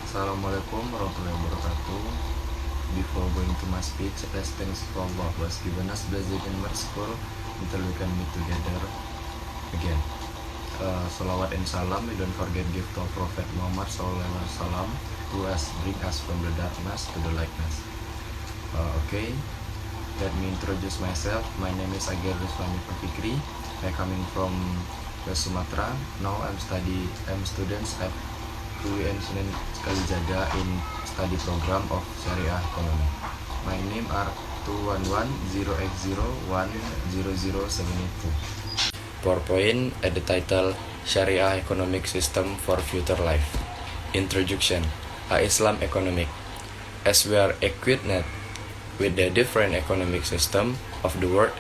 Assalamualaikum warahmatullahi wabarakatuh. Before going to my speech, let's thank for Allah who has given us blessing and merciful until we can meet together again. Salawat and salam, we don't forget give to our Prophet Muhammad SAW, who has bring us from the darkness to the lightness. Okay, let me introduce myself. My name is Agir Rizwani Fikri. I'm coming from West Sumatra. Now I'm students at UIN Sunan Kalijaga in study program of Syariah Economy. My name are 211-0x010072. PowerPoint at the title Sharia Economic System for Future Life. Introduction. Islam Economic. As we are equipped with the different economic system of the world,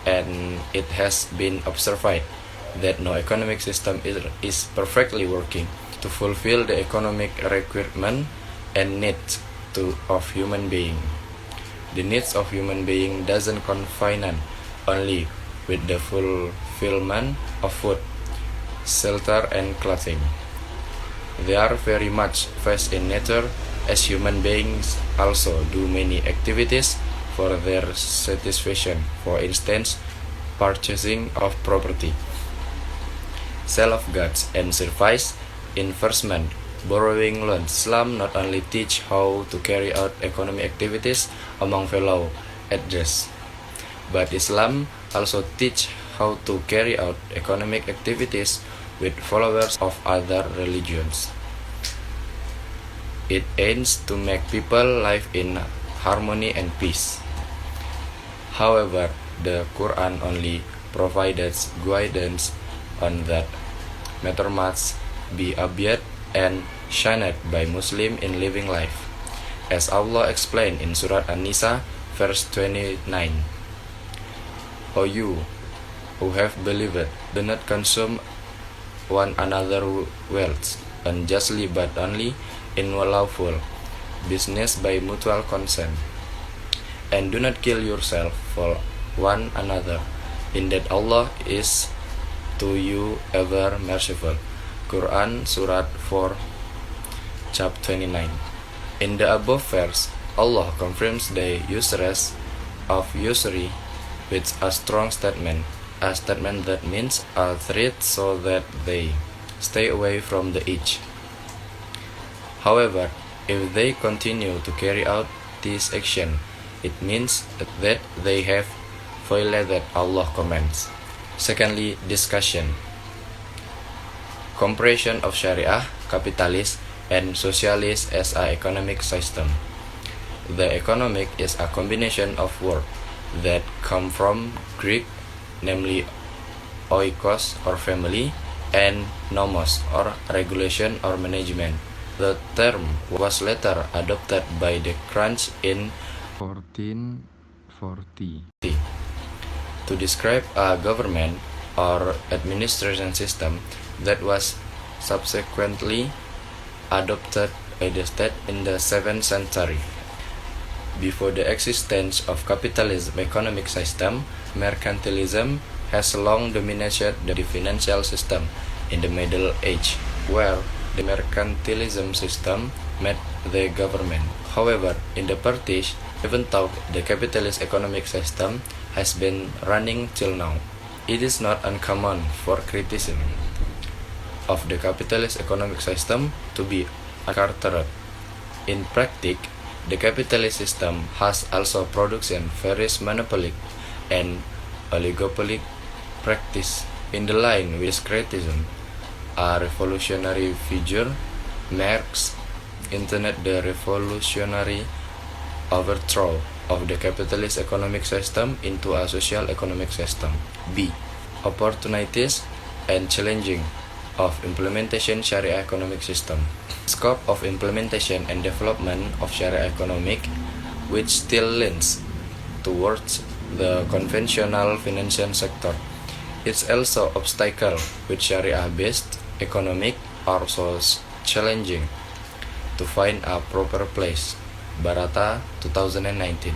and it has been observed that no economic system is perfectly working to fulfill the economic requirement and needs of human being. The needs of human being doesn't confine only with the fulfillment of food, shelter, and clothing. They are very much vast in nature, as human beings also do many activities for their satisfaction. For instance, purchasing of property, sale of goods and service, investment, borrowing loans. Islam not only teach how to carry out economic activities among fellow adults, but Islam also teach how to carry out economic activities with followers of other religions. It aims to make people live in harmony and peace. However, the Quran only provides guidance on that matter must be obeyed and shunned by Muslim in living life, as Allah explained in Surah An-Nisa, verse 29. O you who have believed, do not consume one another's wealth unjustly, but only in lawful business by mutual consent. And do not kill yourself for one another, in that Allah is to you ever merciful. Quran Surat 4 chapter 29. In the above verse, Allah confirms the useless of usury with a strong statement, a statement that means a threat so that they stay away from the each. However, if they continue to carry out this action, it means that they have violated Allah's commands. Secondly, discussion. Comparison of Sharia, capitalist, and socialist as an economic system. The economic is a combination of words that come from Greek, namely oikos or family, and nomos or regulation or management. The term was later adopted by the Crunch in 1440 to describe a government or administration system that was subsequently adopted by the state in the 7th century. Before the existence of capitalism economic system, mercantilism has long dominated the financial system in the Middle Age, where the mercantilism system met the government. However, in the British, even though the capitalist economic system has been running till now, it is not uncommon for criticism of the capitalist economic system to be characterized. In practice, the capitalist system has also production various monopoly and oligopoly practice. In the line with criticism, a revolutionary figure, Marx, intended the revolutionary overthrow of the capitalist economic system into a social economic system. B. Opportunities and challenging of implementation Sharia economic system. Scope of implementation and development of Sharia economic, which still leans towards the conventional financial sector. It's also obstacle with Sharia-based economic are so challenging to find a proper place. Barata 2019.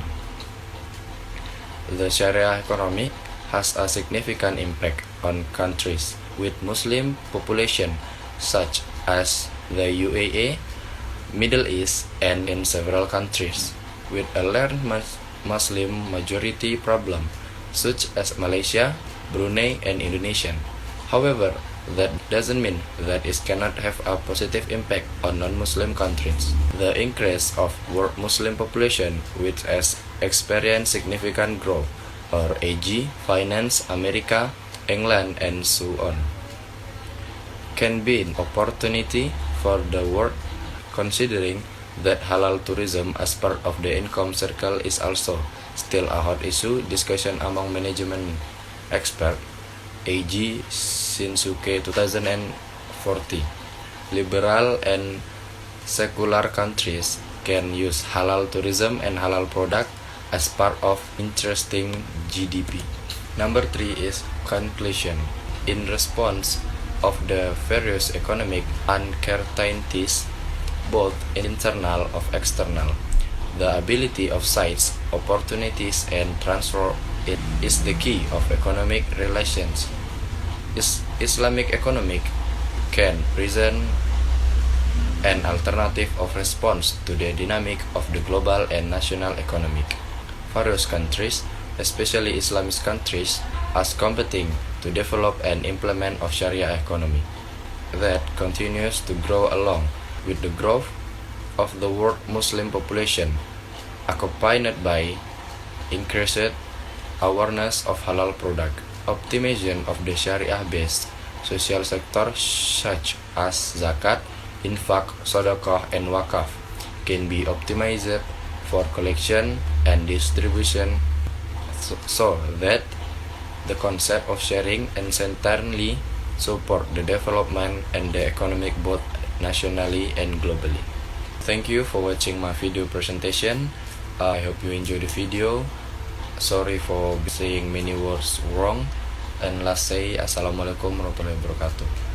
The Sharia economy has a significant impact on countries with Muslim population such as the UAE, Middle East, and in several countries with a large Muslim majority problem, such as Malaysia, Brunei, and Indonesia. However, that doesn't mean that it cannot have a positive impact on non-Muslim countries. The increase of world Muslim population, which has experienced significant growth, or AG, finance, America, England, and so on, can be an opportunity for the world, considering that halal tourism as part of the income circle is also still a hot issue discussion among management experts. AG Shinsuke 2040. Liberal and secular countries can use halal tourism and halal product as part of interesting GDP. Number 3 is conclusion. In response of the various economic uncertainties, both internal and external, the ability of sites, opportunities, and transfer it is the key of economic relations. Islamic economic can present an alternative of response to the dynamic of the global and national economic. Various countries, especially Islamist countries, are competing to develop and implement of Sharia economy that continues to grow along with the growth of the world Muslim population, accompanied by increased awareness of halal product. Optimization of the Sharia-based social sector such as zakat, infak, sedekah, and wakaf can be optimized for collection and distribution so that the concept of sharing and certainly support the development and the economic both nationally and globally. Thank you for watching my video presentation. I hope you enjoy the video. Sorry for saying many words wrong. And last say, Assalamualaikum warahmatullahi wabarakatuh.